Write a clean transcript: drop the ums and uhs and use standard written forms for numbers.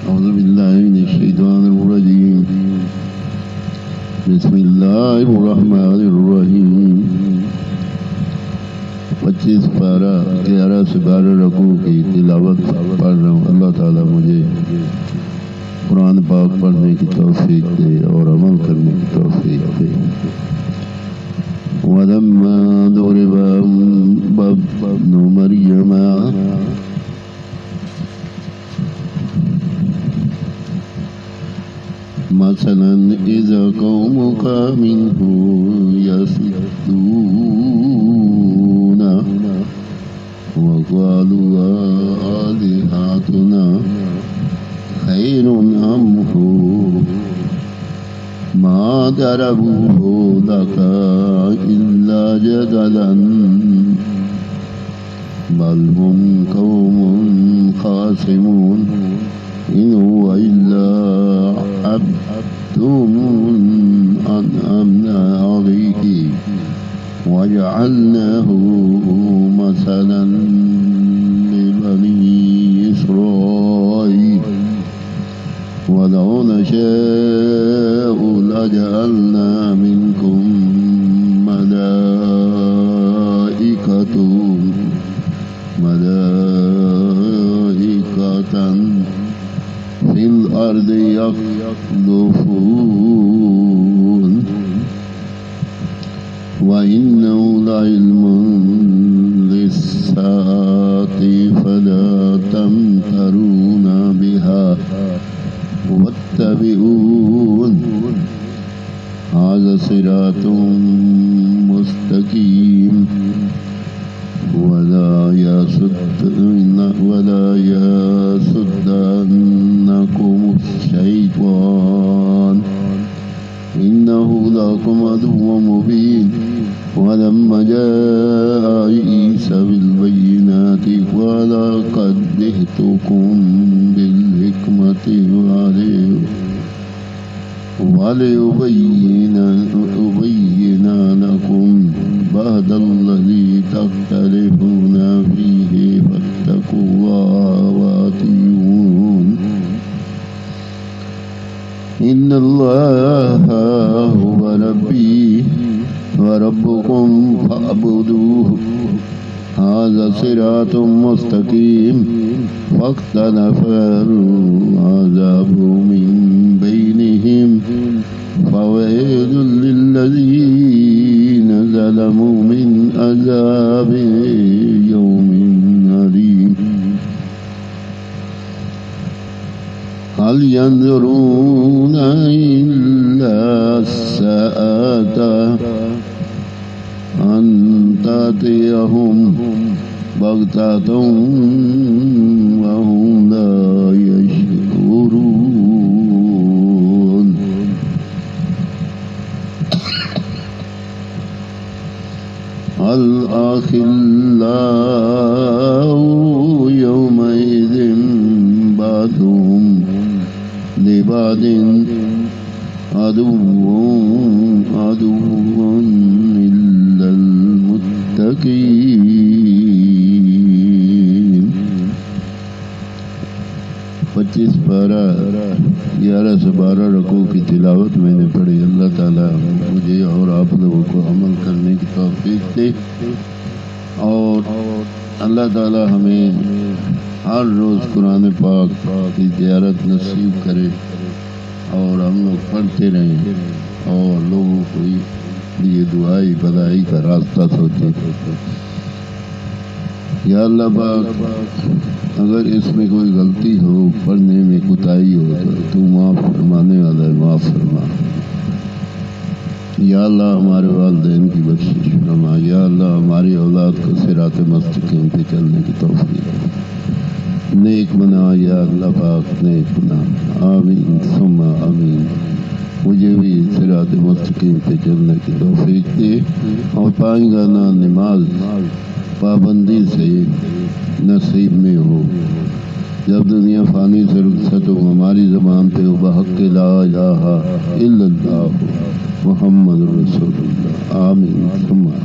औज़ुबिल्लाहिमिनश्शैतानिर्रजीम बिस्मिल्लाहिर्रहमानिर्रहीम 25 पारा 11 से 12 रकू की तिलावत पढ़ रहा हूँ। अल्लाह ताला मुझे कुरान पाक पढ़ने की तौफीक दे और अमल करने की तौफीक दे। वलम्मा दुरिबा इब्नु मरियम मसलन इज़ा कौमुका मिन्हु यसिद्दून वक़ालू आलिहातुना खैरुन अम हु मा दरबूहु लका इल्ला जदलन बल हुम कौमुन खासिमून इन हुवा इल्ला अब्दुन अनअमना अलैहि वजअलनाहु मसलन लिबनी इस्राईल वलौ नशाअ लजअलना मिनकुम मलाइकतन फिल अर्दि यख्लुफून व इन्नहु लइल्मुन लिस्साअति फला तमतरून बिहा वत्तबिऊन हाज़ा सिरातुम मुस्तकीम वला यसुद्दन्नकुमुश्शैतान इन्नहु लकुम अदुव्वुम मुबीन वलम्मा जाअ ईसा बिल्बय्यिनाति क़ाल क़द जि'तुकुम बिल्हिक्मति वलियुबय्यिन लकुम बअदल्लज़ी तख्तलिफून फ़ीहि फत्तक़ुल्लाह वअतिऊन इन्नल्लाहा हुवा रब्बी व रब्बुकुम फ़अब्दूहु हाज़ा सिरातुम मुस्तक़ीम फ़ख्तलफ़ल अज़ाबु मिन बैनिहिम फ़वैलुल लिल्लज़ीन ज़लमू मिन अज़ाबि यौमिन अलीम हल यंज़ुरून इल्ला अस्साअता अन तातियहुम बग़ततन व हुम ला यशऊरून अल आखिल्लाउ यौमइज़िन बादुहुम लिबादिन अदुव्वुन इल्लल मुत्तक़ीन। 25 पारा 11 से 12 रकू की तिलावत मैंने पढ़ी। अल्लाह ताला मुझे और आप लोगों को अमल करने की तौफीक दे और अल्लाह ताला हमें हर रोज़ कुरान पाक की ज़ियारत नसीब करे और हम लोग पढ़ते रहें और लोगों को लिए दुआई भलाई का रास्ता सोचे। या अल्लाह पाक अगर इसमें कोई गलती हो, पढ़ने में कुताही हो तो तू माफ़ फरमाने वाला है, माफ़ फरमा। या अल्लाह हमारे वालिदैन की बख्शिश फरमा। या अल्लाह हमारी औलाद को सिरात मुस्तकीम पे चलने की तौफीक नेक बना। या अल्लाह पाक नेक बना। आमीन सुम्मा आमीन। मुझे भी सिरात मुस्तकीम पे चलने की तौफीक दे और पाँचगाना नमाज पाबंदी से नसीब में हो। जब दुनिया फानी से रुखसत हो हमारी ज़बान पे हो बहक़ ला इलाहा इल्लल्लाह मुहम्मद रसूलुल्लाह। आमीन सुम्मा।